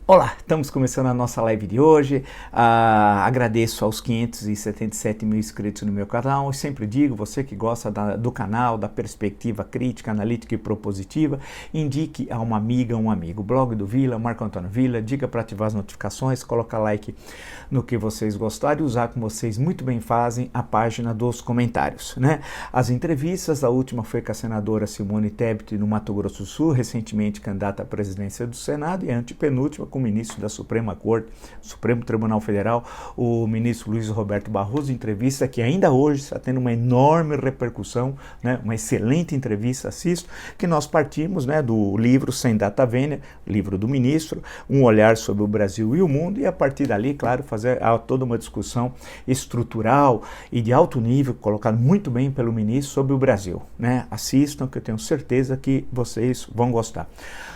Olá, estamos começando a nossa live de hoje. Agradeço aos 577 mil inscritos no meu canal. Eu sempre digo, você que gosta do canal, da perspectiva crítica, analítica e propositiva, indique a uma amiga, um amigo. Blog do Vila, Marco Antônio Vila, diga para ativar as notificações, coloca like no que vocês gostarem e usar como vocês muito bem fazem a página dos comentários, né? As entrevistas, a última foi com a senadora Simone Tebet no Mato Grosso do Sul, recentemente candidata à presidência do Senado, e a antepenúltima com o ministro da Suprema Corte, Supremo Tribunal Federal, o ministro Luiz Roberto Barroso, entrevista que ainda hoje está tendo uma enorme repercussão, né? Uma excelente entrevista, assisto, que nós partimos, né, do livro Sem Data Vênia, livro do ministro, um olhar sobre o Brasil e o mundo, e a partir dali, claro, fazer toda uma discussão estrutural e de alto nível, colocado muito bem pelo ministro, sobre o Brasil, né? Assistam, que eu tenho certeza que vocês vão gostar.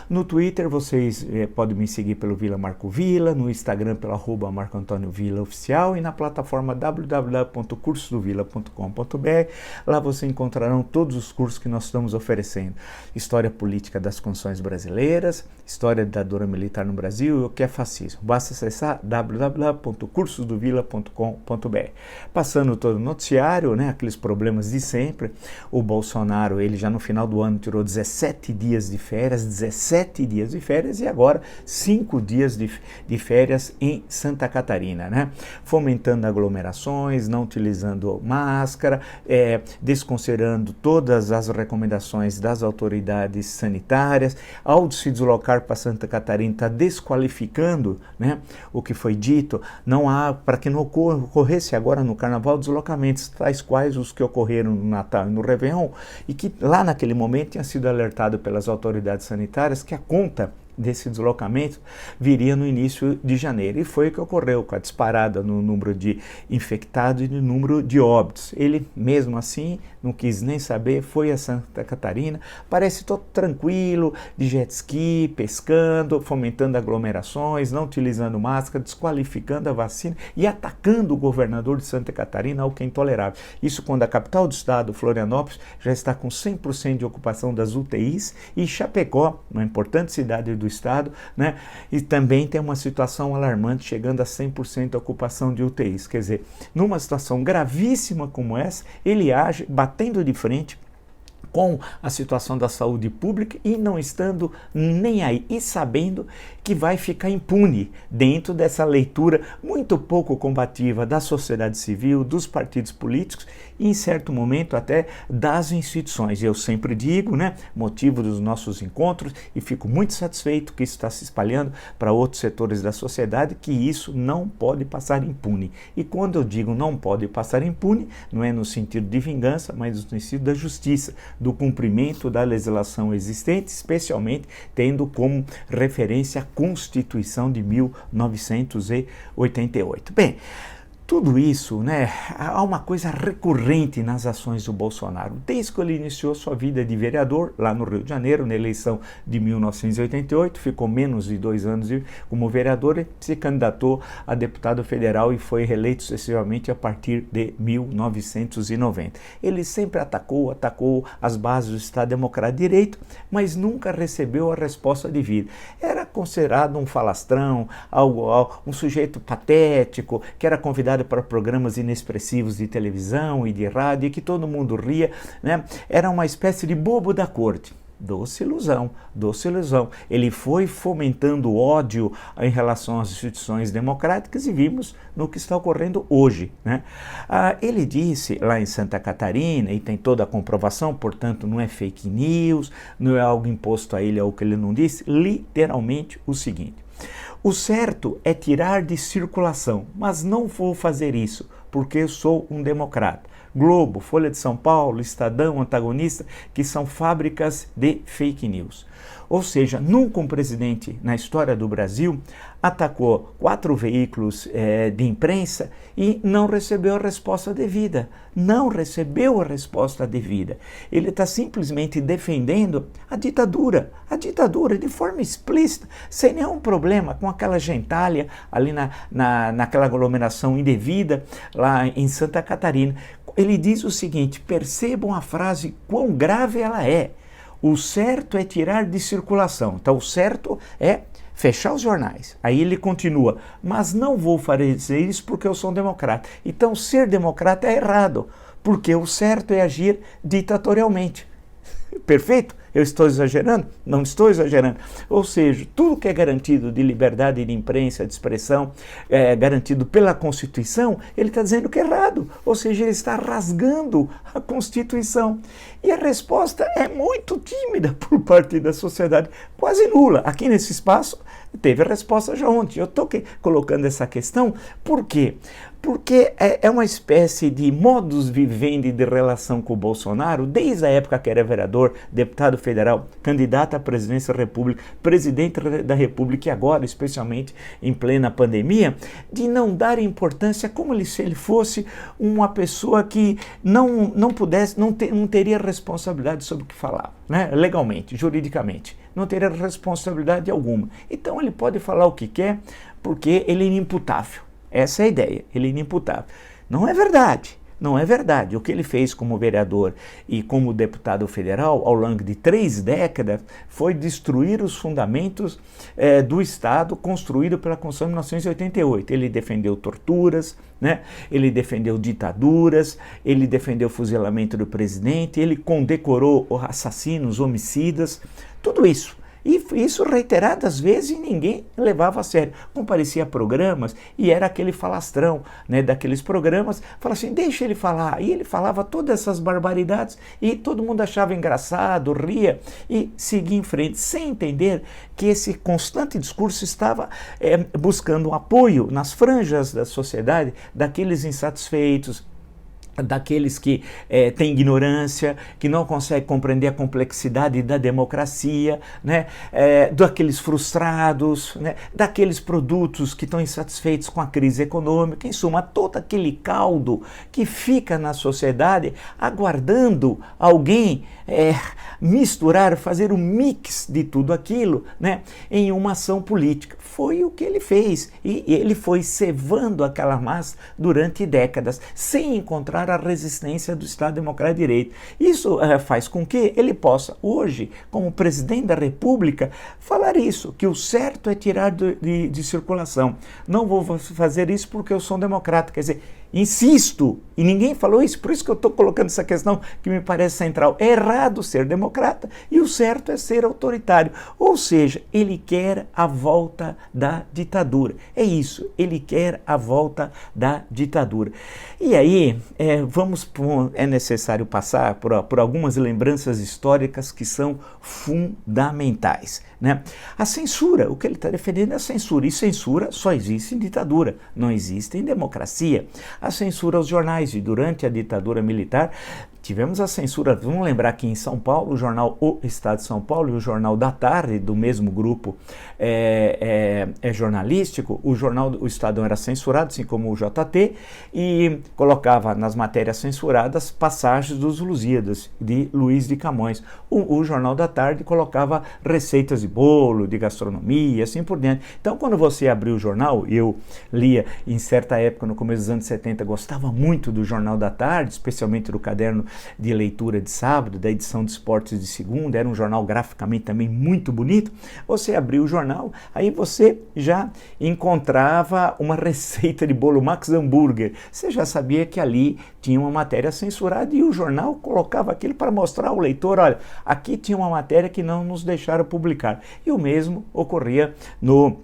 No Twitter, vocês podem me seguir pelo Vila Marco Vila, no Instagram pelo @Marco Antônio Vila Oficial e na plataforma www.cursodovila.com.br. Lá vocês encontrarão todos os cursos que nós estamos oferecendo. História política das constituições brasileiras, história da ditadura militar no Brasil e o que é fascismo. Basta acessar www.cursodovila.com.br. Passando todo o noticiário, né, aqueles problemas de sempre, o Bolsonaro, ele já no final do ano tirou 17 dias de férias, 17 dias de férias e agora 5 dias de férias em Santa Catarina, né? Fomentando aglomerações, não utilizando máscara, desconsiderando todas as recomendações das autoridades sanitárias. Ao se deslocar para Santa Catarina, está desqualificando, né, o que foi dito. Não há, para que não ocorresse agora no Carnaval, deslocamentos tais quais os que ocorreram no Natal e no Réveillon, e que lá naquele momento tinha sido alertado pelas autoridades sanitárias que a conta desse deslocamento viria no início de janeiro, e foi o que ocorreu, com a disparada no número de infectados e no número de óbitos. Ele, mesmo assim, não quis nem saber, foi a Santa Catarina, parece todo tranquilo, de jet ski, pescando, fomentando aglomerações, não utilizando máscara, desqualificando a vacina e atacando o governador de Santa Catarina, algo que é intolerável. Isso quando a capital do estado, Florianópolis, já está com 100% de ocupação das UTIs, e Chapecó, uma importante cidade do estado, né, e também tem uma situação alarmante, chegando a 100% de ocupação de UTIs. Quer dizer, numa situação gravíssima como essa, ele age batendo de frente com a situação da saúde pública e não estando nem aí, e sabendo que vai ficar impune dentro dessa leitura muito pouco combativa da sociedade civil, dos partidos políticos e, em certo momento, até das instituições. Eu sempre digo, né, motivo dos nossos encontros, e fico muito satisfeito que isso está se espalhando para outros setores da sociedade, que isso não pode passar impune. E quando eu digo não pode passar impune, não é no sentido de vingança, mas no sentido da justiça, do cumprimento da legislação existente, especialmente tendo como referência a Constituição de 1988. Bem, tudo isso, né, há uma coisa recorrente nas ações do Bolsonaro. Desde que ele iniciou sua vida de vereador, lá no Rio de Janeiro, na eleição de 1988, ficou menos de 2 anos como vereador e se candidatou a deputado federal e foi reeleito sucessivamente a partir de 1990. Ele sempre atacou as bases do Estado Democrático de Direito, mas nunca recebeu a resposta devida. Era considerado um falastrão, um sujeito patético, que era convidado para programas inexpressivos de televisão e de rádio, e que todo mundo ria, né? Era uma espécie de bobo da corte. Doce ilusão, doce ilusão. Ele foi fomentando ódio em relação às instituições democráticas e vimos no que está ocorrendo hoje, né? Ele disse lá em Santa Catarina, e tem toda a comprovação, portanto não é fake news, não é algo imposto a ele, é o que ele não disse, literalmente o seguinte: o certo é tirar de circulação, mas não vou fazer isso, porque eu sou um democrata. Globo, Folha de São Paulo, Estadão, Antagonista, que são fábricas de fake news. Ou seja, nunca um presidente na história do Brasil atacou 4 veículos de imprensa e não recebeu a resposta devida. Não recebeu a resposta devida. Ele está simplesmente defendendo a ditadura de forma explícita, sem nenhum problema, com aquela gentalha ali naquela aglomeração indevida lá em Santa Catarina. Ele diz o seguinte: percebam a frase, quão grave ela é. O certo é tirar de circulação. Então, o certo é fechar os jornais. Aí ele continua, mas não vou fazer isso porque eu sou um democrata. Então ser democrata é errado, porque o certo é agir ditatorialmente. Perfeito? Eu estou exagerando? Não estou exagerando. Ou seja, tudo que é garantido de liberdade de imprensa, de expressão, garantido pela Constituição, ele está dizendo que é errado. Ou seja, ele está rasgando a Constituição. E a resposta é muito tímida por parte da sociedade, quase nula. Aqui nesse espaço teve a resposta já ontem. Eu estou colocando essa questão, por quê? Porque é uma espécie de modus vivendi de relação com o Bolsonaro, desde a época que era vereador, deputado federal, candidato à presidência da República, presidente da República e agora, especialmente em plena pandemia, de não dar importância como se ele fosse uma pessoa que não pudesse, não teria responsabilidade sobre o que falava, né? Legalmente, juridicamente. Não teria responsabilidade alguma. Então ele pode falar o que quer, porque ele é inimputável. Essa é a ideia, ele é inimputável. Não é verdade, não é verdade. O que ele fez como vereador e como deputado federal ao longo de 3 décadas foi destruir os fundamentos do Estado construído pela Constituição de 1988. Ele defendeu torturas, né? Ele defendeu ditaduras, ele defendeu o fuzilamento do presidente, ele condecorou assassinos, homicidas, tudo isso. E isso reiteradas vezes e ninguém levava a sério. Comparecia a programas e era aquele falastrão, né, daqueles programas, falava assim, deixa ele falar. E ele falava todas essas barbaridades e todo mundo achava engraçado, ria e seguia em frente, sem entender que esse constante discurso estava buscando um apoio nas franjas da sociedade, daqueles insatisfeitos, daqueles que têm ignorância, que não conseguem compreender a complexidade da democracia, né? Daqueles frustrados, né? Daqueles produtos que estão insatisfeitos com a crise econômica, em suma, todo aquele caldo que fica na sociedade aguardando alguém misturar, fazer um mix de tudo aquilo, né? Em uma ação política. Foi o que ele fez e ele foi cevando aquela massa durante décadas, sem encontrar a resistência do Estado Democrático de Direito. Isso faz com que ele possa, hoje, como presidente da República, falar isso, que o certo é tirar de circulação. Não vou fazer isso porque eu sou um democrata. Quer dizer, insisto, e ninguém falou isso, por isso que eu estou colocando essa questão que me parece central. É errado ser democrata e o certo é ser autoritário. Ou seja, ele quer a volta da ditadura. É isso, ele quer a volta da ditadura. E aí, é necessário passar por algumas lembranças históricas que são fundamentais, né? A censura, o que ele está defendendo é a censura, e censura só existe em ditadura, não existe em democracia. A censura aos jornais, e durante a ditadura militar tivemos a censura, vamos lembrar que em São Paulo, o jornal O Estado de São Paulo e o jornal da Tarde, do mesmo grupo jornalístico, o Estadão era censurado, assim como o JT, e colocava nas matérias censuradas passagens dos Lusíadas, de Luiz de Camões. O jornal da Tarde colocava receitas de bolo, de gastronomia, assim por diante. Então, quando você abriu o jornal, eu lia em certa época, no começo dos anos 70, gostava muito do jornal da Tarde, especialmente do caderno de leitura de sábado, da edição de esportes de segunda, era um jornal graficamente também muito bonito. Você abriu o jornal, aí você já encontrava uma receita de bolo Max Hambúrguer. Você já sabia que ali tinha uma matéria censurada e o jornal colocava aquilo para mostrar ao leitor, olha, aqui tinha uma matéria que não nos deixaram publicar. E o mesmo ocorria no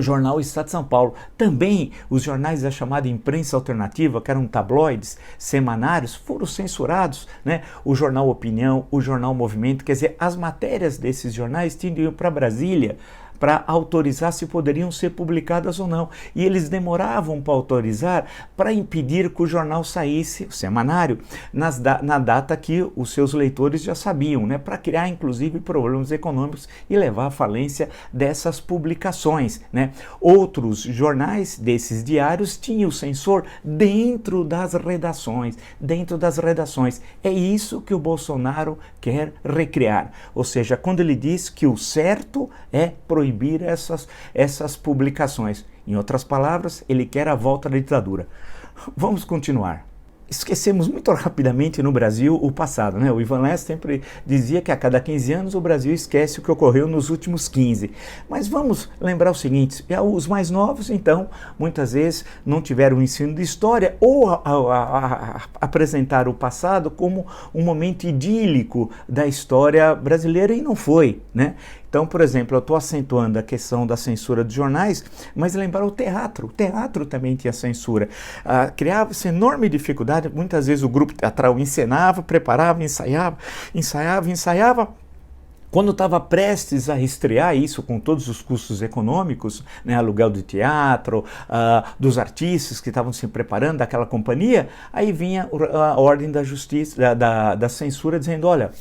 jornal Estado de São Paulo. Também os jornais da chamada imprensa alternativa, que eram tabloides, semanários, foram censurados, né? O jornal Opinião, o jornal Movimento, quer dizer, as matérias desses jornais tinham ido para Brasília para autorizar se poderiam ser publicadas ou não. E eles demoravam para autorizar, para impedir que o jornal saísse, o semanário, na data que os seus leitores já sabiam, né? Para criar, inclusive, problemas econômicos e levar à falência dessas publicações, né? Outros jornais desses diários tinham o censor dentro das redações, É isso que o Bolsonaro quer recriar. Ou seja, quando ele diz que o certo é proibir essas publicações. Em outras palavras, ele quer a volta da ditadura. Vamos continuar. esquecemos muito rapidamente no Brasil o passado, né? O Ivan Less sempre dizia que a cada 15 anos o Brasil esquece o que ocorreu nos últimos 15. Mas vamos lembrar o seguinte, os mais novos, então, muitas vezes não tiveram o ensino de história ou apresentar o passado como um momento idílico da história brasileira, e não foi, né? Então, por exemplo, eu estou acentuando a questão da censura dos jornais, mas lembrar o teatro também tinha censura. Criava-se enorme dificuldade, muitas vezes o grupo teatral encenava, preparava, ensaiava. Quando estava prestes a estrear isso, com todos os custos econômicos, né, aluguel de teatro, dos artistas que estavam se preparando, daquela companhia, aí vinha a ordem da justiça, da censura, dizendo, olha,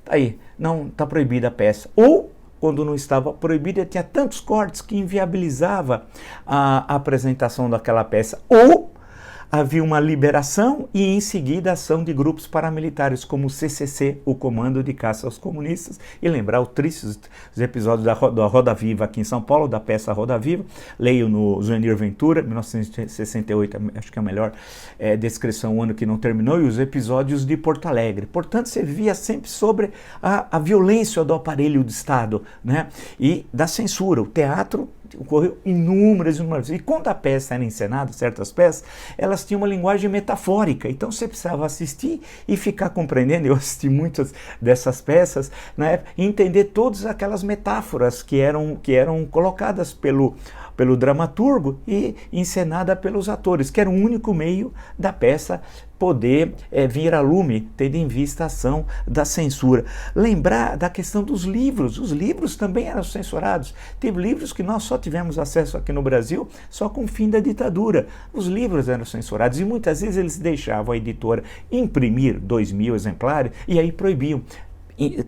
tá aí, não está proibida a peça. Ou, quando não estava proibida, tinha tantos cortes que inviabilizava a apresentação daquela peça. Ou havia uma liberação e em seguida a ação de grupos paramilitares como o CCC, o Comando de Caça aos Comunistas, e lembrar os tristes episódios da Roda Viva aqui em São Paulo, da peça Roda Viva, leio no Zuenir Ventura, 1968, acho que é a melhor descrição, o ano que não terminou, e os episódios de Porto Alegre. Portanto, você via sempre sobre a violência do aparelho do Estado, né? E da censura. O teatro ocorreu inúmeras vezes. E quando a peça era encenada, certas peças, elas tinham uma linguagem metafórica. Então você precisava assistir e ficar compreendendo. Eu assisti muitas dessas peças, né, e entender todas aquelas metáforas que eram colocadas pelo dramaturgo e encenada pelos atores, que era o único meio da peça poder vir a lume, tendo em vista a ação da censura. Lembrar da questão dos livros. Os livros também eram censurados. Teve livros que nós só tivemos acesso aqui no Brasil só com o fim da ditadura. Os livros eram censurados e muitas vezes eles deixavam a editora imprimir 2.000 exemplares e aí proibiam.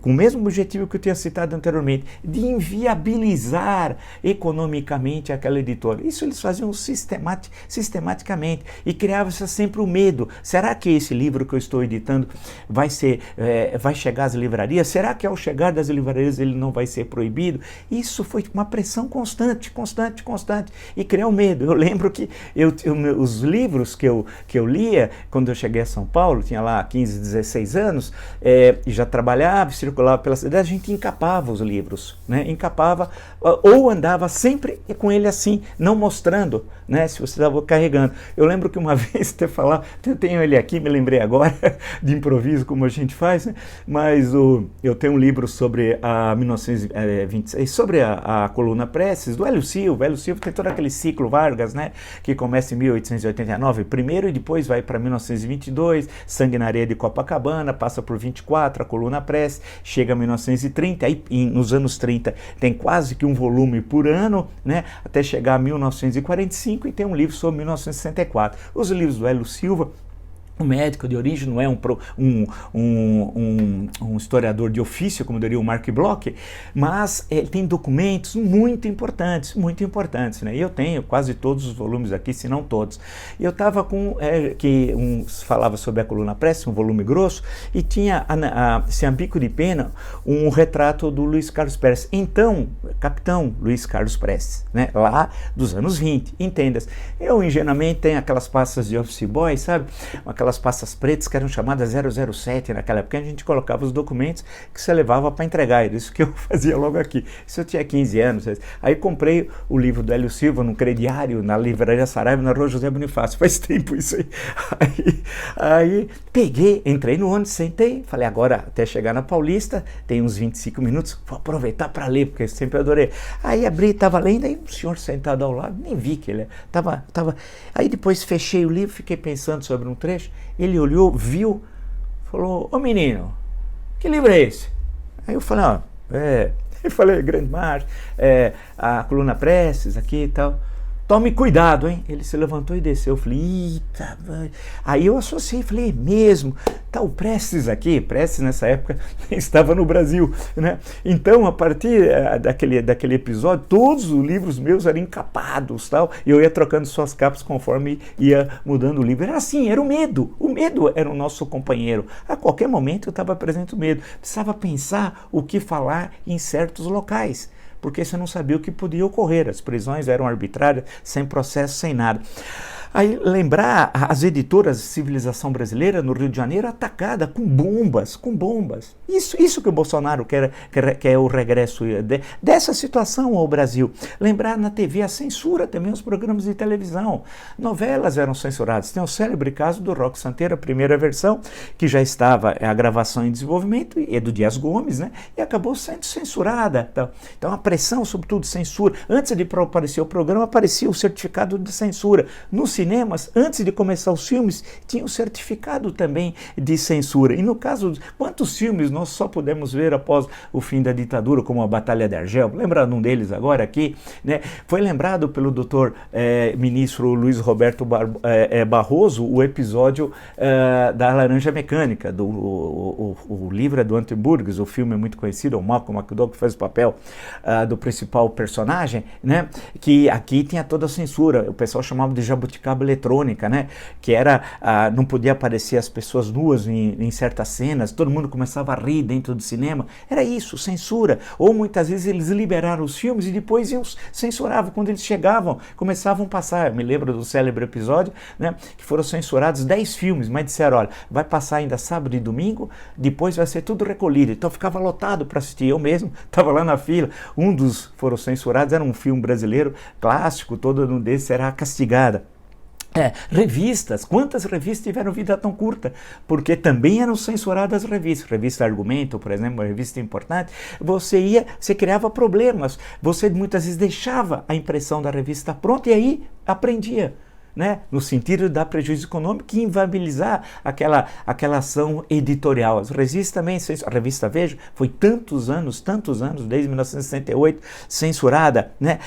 Com o mesmo objetivo que eu tinha citado anteriormente, de inviabilizar economicamente aquela editora. Isso eles faziam sistematicamente e criava-se sempre o medo. Será que esse livro que eu estou editando vai chegar às livrarias? Será que ao chegar das livrarias ele não vai ser proibido? Isso foi uma pressão constante e criar o medo. Eu lembro que os livros que eu lia quando eu cheguei a São Paulo, tinha lá 15, 16 anos, e já trabalhava, circulava pela cidade, a gente encapava os livros, né? Encapava ou andava sempre com ele assim, não mostrando, né? Se você estava carregando. Eu lembro que uma vez até falar, eu tenho ele aqui, me lembrei agora de improviso como a gente faz, né? Mas eu tenho um livro sobre a 1926, sobre a coluna Prestes, do Hélio Silva. Hélio Silva tem todo aquele ciclo Vargas, né? Que começa em 1889 primeiro e depois vai para 1922, Sangue na Areia de Copacabana, passa por 24, a coluna Prestes, chega a 1930, aí nos anos 30 tem quase que um volume por ano, né, até chegar a 1945 e tem um livro sobre 1964. Os livros do Hélio Silva, o médico de origem, não é um historiador de ofício, como diria o Mark Bloch, mas ele tem documentos muito importantes, né? E eu tenho quase todos os volumes aqui, se não todos. E eu estava com, falava sobre a coluna Prestes, um volume grosso, e tinha, assim, a bico de pena, um retrato do Luiz Carlos Prestes. Então, capitão Luiz Carlos Prestes, né? Lá dos anos 20, entendas. Eu, ingenuamente, tenho aquelas pastas de office boy, sabe? Aquelas pastas pretas que eram chamadas 007 naquela época, a gente colocava os documentos que você levava para entregar, era isso que eu fazia logo aqui. Isso eu tinha 15 anos. Aí comprei o livro do Hélio Silva no crediário, na livraria Saraiva, na Rua José Bonifácio, faz tempo isso aí. Aí peguei, entrei no ônibus, sentei, falei, agora até chegar na Paulista, tem uns 25 minutos, vou aproveitar para ler, porque eu sempre adorei. Aí abri, estava lendo, aí um senhor sentado ao lado, nem vi que ele estava. Aí depois fechei o livro, fiquei pensando sobre um trecho, ele olhou, viu, falou, ô menino, que livro é esse? Aí eu falei, eu falei, Grande Mar, a coluna Prestes aqui e tal. Tome cuidado, hein? Ele se levantou e desceu. Eu falei, eita. Aí eu associei, falei, mesmo, tá o Prestes aqui. Prestes nessa época estava no Brasil, né? Então, a partir daquele episódio, todos os livros meus eram encapados, tal, e eu ia trocando suas capas conforme ia mudando o livro. Era assim, era o medo. O medo era o nosso companheiro. A qualquer momento eu estava presente o medo. Precisava pensar o que falar em certos locais, porque você não sabia o que podia ocorrer. As prisões eram arbitrárias, sem processo, sem nada. Aí lembrar as editoras de Civilização Brasileira no Rio de Janeiro atacada com bombas, com bombas. Isso que o Bolsonaro quer o regresso dessa situação ao Brasil. Lembrar na TV a censura também, os programas de televisão. Novelas eram censuradas. Tem o célebre caso do Roque Santeiro, a primeira versão, que já estava a gravação em desenvolvimento, e é do Dias Gomes, né? E acabou sendo censurada. Então a pressão, sobretudo censura. Antes de aparecer o programa, aparecia o certificado de censura. Nos cinemas, antes de começar os filmes, tinha o certificado também de censura. E no caso, quantos filmes nós só pudemos ver após o fim da ditadura, como a Batalha de Argel? Lembrando um deles agora aqui, né? Foi lembrado pelo doutor ministro Luiz Roberto Barroso o episódio da Laranja Mecânica, o livro é do Anthony Burgess, o filme é muito conhecido, o Malcolm McDowell que faz o papel do principal personagem, né? Que aqui tinha toda a censura, o pessoal chamava de jabuticaba eletrônica, né? Que era, não podia aparecer as pessoas nuas em certas cenas, todo mundo começava a rir dentro do cinema, era isso, censura. Ou muitas vezes eles liberaram os filmes e depois censuravam, quando eles chegavam, começavam a passar. Eu me lembro do célebre episódio, né? Que foram censurados 10 filmes, mas disseram, olha, vai passar ainda sábado e domingo, depois vai ser tudo recolhido. Então ficava lotado para assistir, eu mesmo estava lá na fila. Um dos foram censurados, era um filme brasileiro clássico, todo um desses era A Castigada. Revistas, quantas revistas tiveram vida tão curta? Porque também eram censuradas as revistas. Revista Argumento, por exemplo, uma revista importante, você criava problemas, você muitas vezes deixava a impressão da revista pronta e aí aprendia. Né? No sentido de dar prejuízo econômico e inviabilizar aquela ação editorial. As revistas também, a revista Veja foi tantos anos, desde 1968, censurada. Né?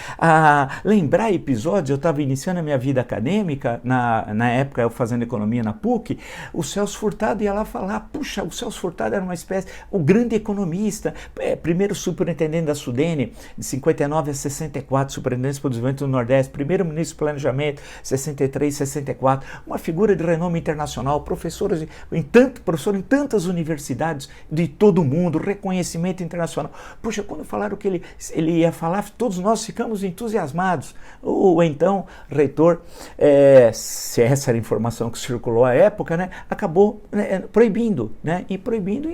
Lembrar episódios, eu estava iniciando a minha vida acadêmica, na época eu fazendo economia na PUC, o Celso Furtado ia lá falar, puxa, o Celso Furtado era uma espécie, o grande economista, primeiro superintendente da Sudene, de 59 a 64, superintendente para o desenvolvimento do Nordeste, primeiro ministro do Planejamento, 63, 64, uma figura de renome internacional, professor em tantas universidades de todo o mundo, reconhecimento internacional. Puxa, quando falaram que ele ia falar, todos nós ficamos entusiasmados. O então reitor, se essa era a informação que circulou à época, né, acabou proibindo, né, e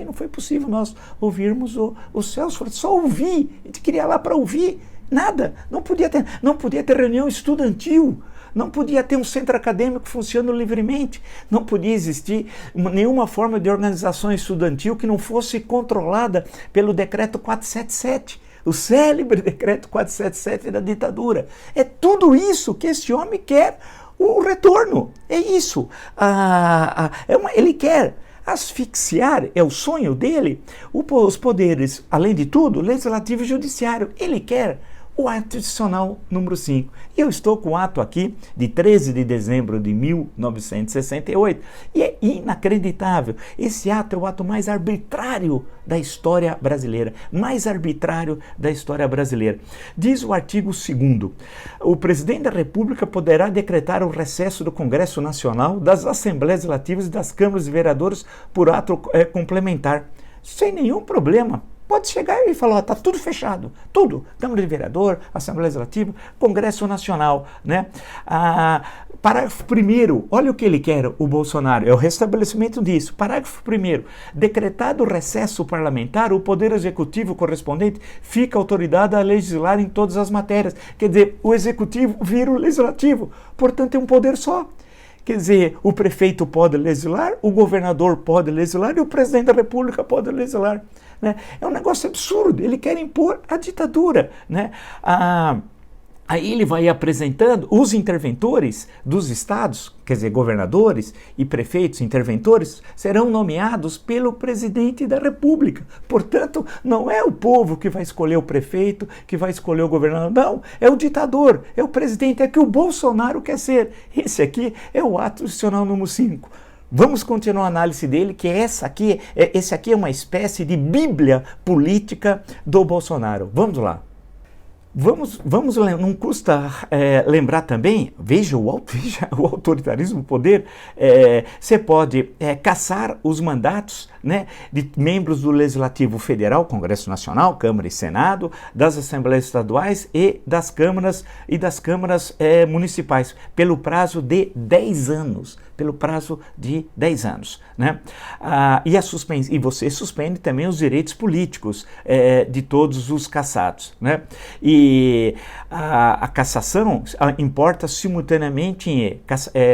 não foi possível nós ouvirmos o Celso, só ouvir, a gente queria lá para ouvir, nada, não podia ter reunião estudantil, não podia ter um centro acadêmico funcionando livremente, não podia existir nenhuma forma de organização estudantil que não fosse controlada pelo decreto 477, o célebre decreto 477 da ditadura. É tudo isso que esse homem quer, o retorno, é isso. Ele quer asfixiar, é o sonho dele, os poderes, além de tudo, legislativo e judiciário. Ele quer o ato adicional número 5. E eu estou com o ato aqui de 13 de dezembro de 1968. E é inacreditável. Esse ato é o ato mais arbitrário da história brasileira. Mais arbitrário da história brasileira. Diz o artigo 2º. O presidente da República poderá decretar o recesso do Congresso Nacional, das Assembleias Legislativas e das Câmaras de Vereadores por ato complementar. Sem nenhum problema. Pode chegar e falar, está tudo fechado, tudo. Câmara de Vereador, Assembleia Legislativa, Congresso Nacional, né? Parágrafo 1º, olha o que ele quer, o Bolsonaro, é o restabelecimento disso. Parágrafo 1º, decretado o recesso parlamentar, o Poder Executivo correspondente fica autorizado a legislar em todas as matérias. Quer dizer, o Executivo vira o Legislativo, portanto é um poder só. Quer dizer, o prefeito pode legislar, o governador pode legislar e o presidente da República pode legislar. Né? É um negócio absurdo, ele quer impor a ditadura. Né? Aí ele vai apresentando os interventores dos estados, quer dizer, governadores e prefeitos interventores, serão nomeados pelo presidente da República. Portanto, não é o povo que vai escolher o prefeito, que vai escolher o governador, não, é o ditador, é o presidente, é que o Bolsonaro quer ser. Esse aqui é o ato adicional número 5. Vamos continuar a análise dele, que esse aqui é uma espécie de bíblia política do Bolsonaro. Vamos lá. Não custa lembrar também, veja o autoritarismo, o poder, você pode caçar os mandatos né, de membros do Legislativo Federal, Congresso Nacional, Câmara e Senado, das Assembleias Estaduais e das câmaras municipais, pelo prazo de 10 anos. Pelo prazo de 10 anos. Né? E você suspende também os direitos políticos de todos os cassados. Né? E a cassação importa simultaneamente em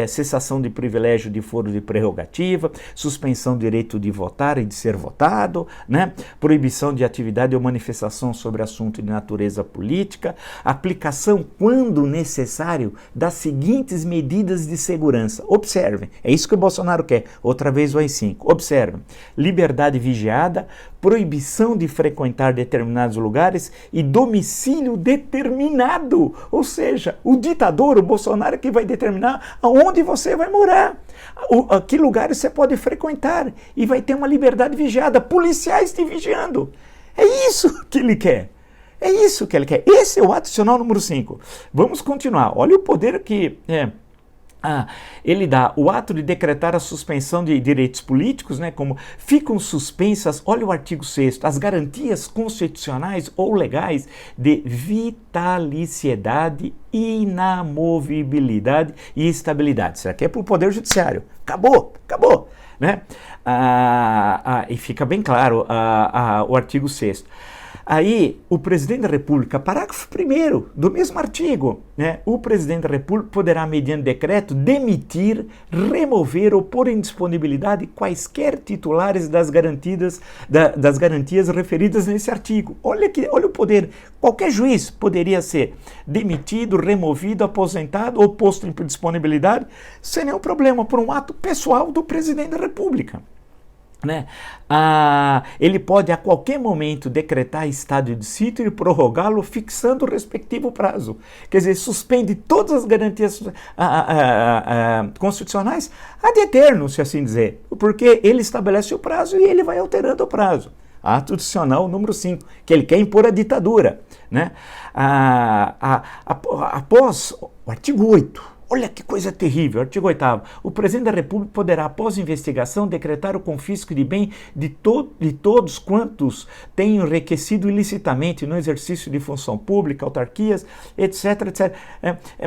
cessação de privilégio de foro de prerrogativa, suspensão do direito de votar e de ser votado, né? Proibição de atividade ou manifestação sobre assunto de natureza política, aplicação, quando necessário, das seguintes medidas de segurança. Observem, é isso que o Bolsonaro quer. Outra vez o AI-5. Observem, liberdade vigiada, proibição de frequentar determinados lugares e domicílio determinado. Ou seja, o ditador, o Bolsonaro, que vai determinar aonde você vai morar, que lugares você pode frequentar, e vai ter uma liberdade vigiada, policiais te vigiando. É isso que ele quer. É isso que ele quer. Esse é o ato adicional número 5. Vamos continuar. Olha o poder que ele dá. O ato de decretar a suspensão de direitos políticos, né, como ficam suspensas, olha o artigo 6º, as garantias constitucionais ou legais de vitaliciedade, inamovibilidade e estabilidade. Isso aqui é para o Poder Judiciário. Acabou. Né? E fica bem claro o artigo 6º. Aí, o presidente da República, parágrafo 1º do mesmo artigo, né? O presidente da República poderá, mediante decreto, demitir, remover ou pôr em disponibilidade quaisquer titulares das garantias referidas nesse artigo. Olha o poder. Qualquer juiz poderia ser demitido, removido, aposentado ou posto em disponibilidade sem nenhum problema por um ato pessoal do presidente da República. Né? Ele pode a qualquer momento decretar estado de sítio e prorrogá-lo fixando o respectivo prazo. Quer dizer, suspende todas as garantias constitucionais ad eternum, se assim dizer, porque ele estabelece o prazo e ele vai alterando o prazo. Ato adicional número 5, que ele quer impor a ditadura. Né? Após o artigo 8, olha que coisa terrível, artigo 8º. O presidente da República poderá, após investigação, decretar o confisco de bem de todos quantos tenham enriquecido ilicitamente no exercício de função pública, autarquias, etc, etc.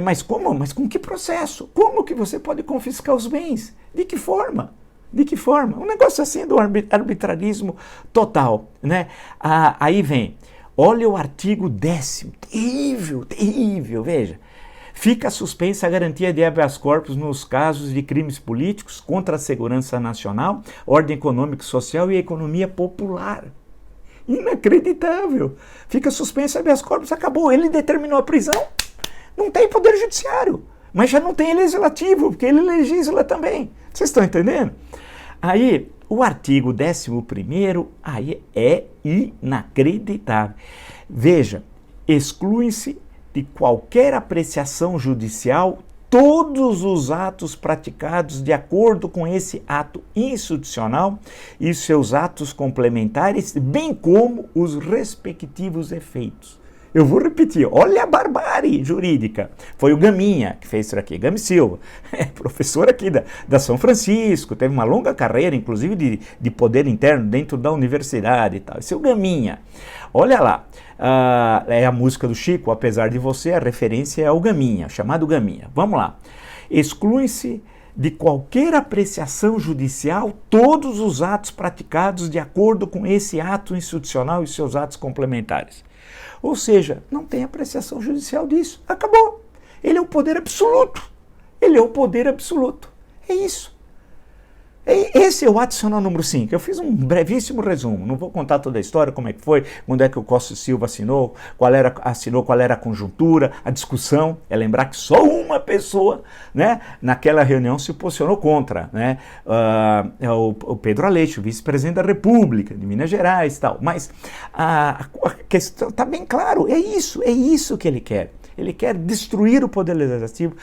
Mas como? Mas com que processo? Como que você pode confiscar os bens? De que forma? De que forma? Um negócio assim do arbitrarismo total. Né? Aí vem, olha o artigo 10º, terrível, veja. Fica suspensa a garantia de habeas corpus nos casos de crimes políticos contra a segurança nacional, ordem econômica e social e economia popular. Inacreditável. Fica suspensa a habeas corpus, acabou. Ele determinou a prisão, não tem poder judiciário, mas já não tem legislativo, porque ele legisla também. Vocês estão entendendo? Aí, o artigo 11º, aí é inacreditável. Veja, excluem-se de qualquer apreciação judicial todos os atos praticados de acordo com esse ato institucional e seus atos complementares, bem como os respectivos efeitos. Eu vou repetir, olha a barbárie jurídica. Foi o Gaminha que fez isso aqui, Gami Silva, professor aqui da São Francisco, teve uma longa carreira, inclusive de poder interno dentro da universidade e tal. Esse é o Gaminha. Olha lá, é a música do Chico, Apesar de Você, a referência é ao Gaminha, chamado Gaminha. Vamos lá. Exclui-se de qualquer apreciação judicial todos os atos praticados de acordo com esse ato institucional e seus atos complementares. Ou seja, não tem apreciação judicial disso. Acabou. Ele é o poder absoluto. Ele é o poder absoluto. É isso. Esse é o adicional número 5. Eu fiz um brevíssimo resumo. Não vou contar toda a história, como é que foi, quando é que o Costa Silva assinou, qual era a conjuntura, a discussão. É lembrar que só uma pessoa, né, naquela reunião se posicionou contra, né, o Pedro Aleixo, vice-presidente da República, de Minas Gerais e tal. Mas a questão está bem claro, é isso que ele quer. Ele quer destruir o poder legislativo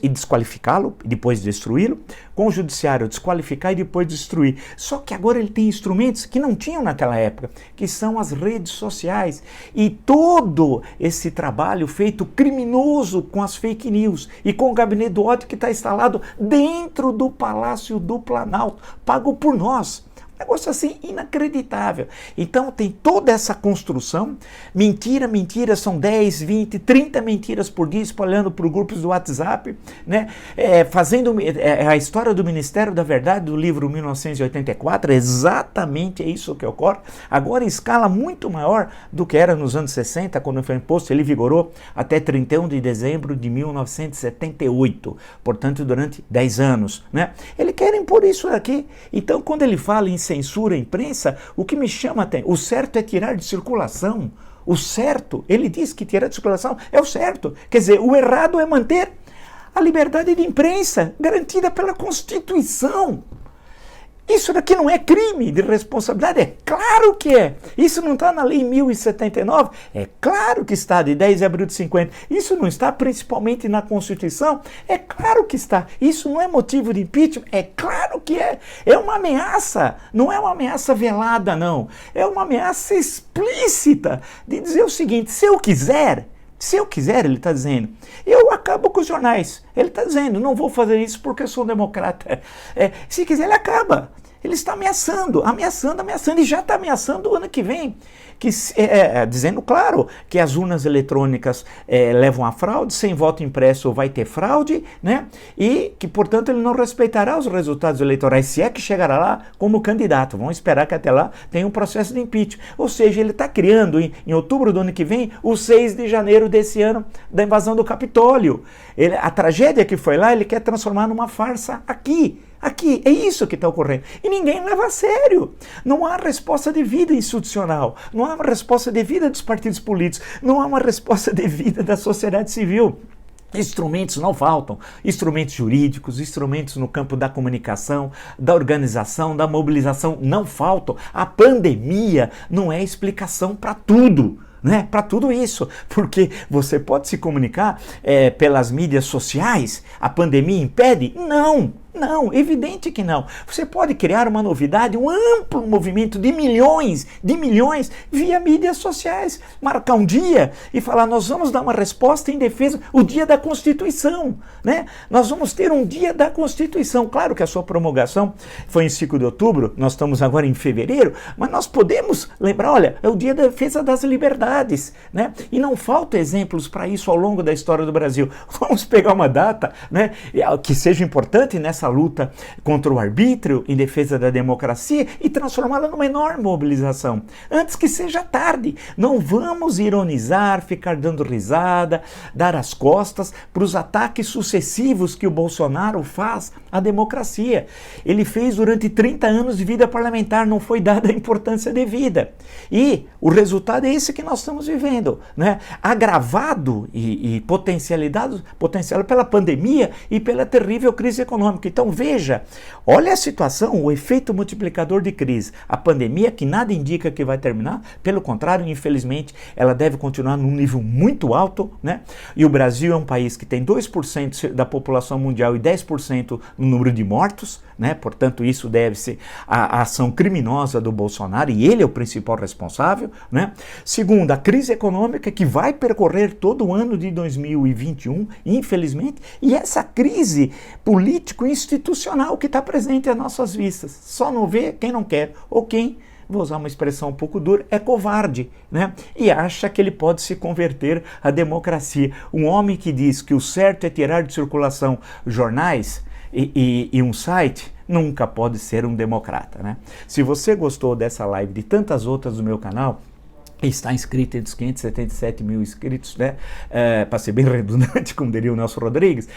e desqualificá-lo, e depois destruí-lo, com o judiciário desqualificar e depois destruir. Só que agora ele tem instrumentos que não tinham naquela época, que são as redes sociais. E todo esse trabalho feito criminoso com as fake news e com o gabinete do ódio que está instalado dentro do Palácio do Planalto, pago por nós. Negócio assim inacreditável. Então tem toda essa construção, mentira, são 10, 20, 30 mentiras por dia espalhando por grupos do WhatsApp, né? Fazendo a história do Ministério da Verdade do livro 1984, exatamente isso que ocorre, agora em escala muito maior do que era nos anos 60, quando foi imposto, ele vigorou até 31 de dezembro de 1978, portanto durante 10 anos, né? Eles querem impor isso aqui. Então quando ele fala em censura à imprensa, o que me chama até, o certo é tirar de circulação. O certo, ele diz que tirar de circulação é o certo. Quer dizer, o errado é manter a liberdade de imprensa garantida pela Constituição. Isso daqui não é crime de responsabilidade? É claro que é. Isso não está na Lei 1079? É claro que está, de 10 de abril de 50. Isso não está principalmente na Constituição? É claro que está. Isso não é motivo de impeachment? É claro que é. É uma ameaça. Não é uma ameaça velada, não. É uma ameaça explícita de dizer o seguinte: se eu quiser, ele está dizendo, eu acabo com os jornais. Ele está dizendo, não vou fazer isso porque eu sou democrata. Se quiser, ele acaba. Ele está ameaçando, e já está ameaçando o ano que vem. Dizendo, claro, que as urnas eletrônicas levam a fraude, sem voto impresso vai ter fraude, né? E que, portanto, ele não respeitará os resultados eleitorais, se é que chegará lá como candidato. Vamos esperar que até lá tenha um processo de impeachment. Ou seja, ele está criando, em outubro do ano que vem, o 6 de janeiro desse ano, da invasão do Capitólio. A tragédia que foi lá, ele quer transformar numa farsa aqui. Aqui, é isso que está ocorrendo. E ninguém leva a sério. Não há resposta devida institucional. Não há uma resposta devida dos partidos políticos. Não há uma resposta devida da sociedade civil. Instrumentos não faltam, instrumentos jurídicos, instrumentos no campo da comunicação, da organização, da mobilização não faltam. A pandemia não é explicação para tudo. Né, para tudo isso, porque você pode se comunicar pelas mídias sociais, a pandemia impede? Não, evidente que não. Você pode criar uma novidade, um amplo movimento de milhões via mídias sociais, marcar um dia e falar, nós vamos dar uma resposta em defesa, o dia da Constituição, né? Nós vamos ter um dia da Constituição. Claro que a sua promulgação foi em 5 de outubro, nós estamos agora em fevereiro, mas nós podemos lembrar, olha, é o dia da defesa das liberdades, né? E não faltam exemplos para isso ao longo da história do Brasil. Vamos pegar uma data, né, que seja importante nessa luta contra o arbítrio, em defesa da democracia, e transformá-la numa enorme mobilização. Antes que seja tarde. Não vamos ironizar, ficar dando risada, dar as costas para os ataques sucessivos que o Bolsonaro faz à democracia. Ele fez durante 30 anos de vida parlamentar, não foi dada a importância devida. E o resultado é esse que nós estamos vivendo, né? Agravado e potencializado pela pandemia e pela terrível crise econômica. Então veja, olha a situação, o efeito multiplicador de crise. A pandemia, que nada indica que vai terminar, pelo contrário, infelizmente, ela deve continuar num nível muito alto, né? E o Brasil é um país que tem 2% da população mundial e 10% no número de mortos, né? Portanto, isso deve-se à ação criminosa do Bolsonaro, e ele é o principal responsável, né? Segundo, a crise econômica que vai percorrer todo o ano de 2021, infelizmente, e essa crise político-institucional que está presente às nossas vistas. Só não vê quem não quer, ou quem, vou usar uma expressão um pouco dura, é covarde, né? E acha que ele pode se converter à democracia. Um homem que diz que o certo é tirar de circulação jornais e um site, nunca pode ser um democrata, né? Se você gostou dessa live, de tantas outras do meu canal, está inscrito entre os 577 mil inscritos, né? Para ser bem redundante, como diria o Nelson Rodrigues,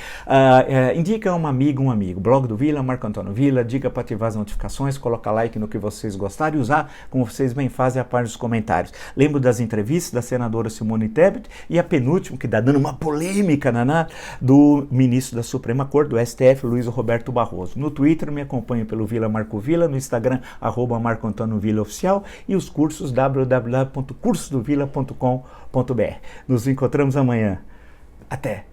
indica um amigo. Blog do Vila, Marco Antônio Vila, dica para ativar as notificações, coloca like no que vocês gostarem e usar, como vocês bem fazem, a parte dos comentários. Lembro das entrevistas da senadora Simone Tebet e a penúltima, que está dando uma polêmica, do ministro da Suprema Corte, do STF, Luiz Roberto Barroso. No Twitter me acompanho pelo Vila Marco Vila, no Instagram, @Marco Antônio Vila Oficial, e os cursos www.cursodovila.com.br. Nos encontramos amanhã. Até!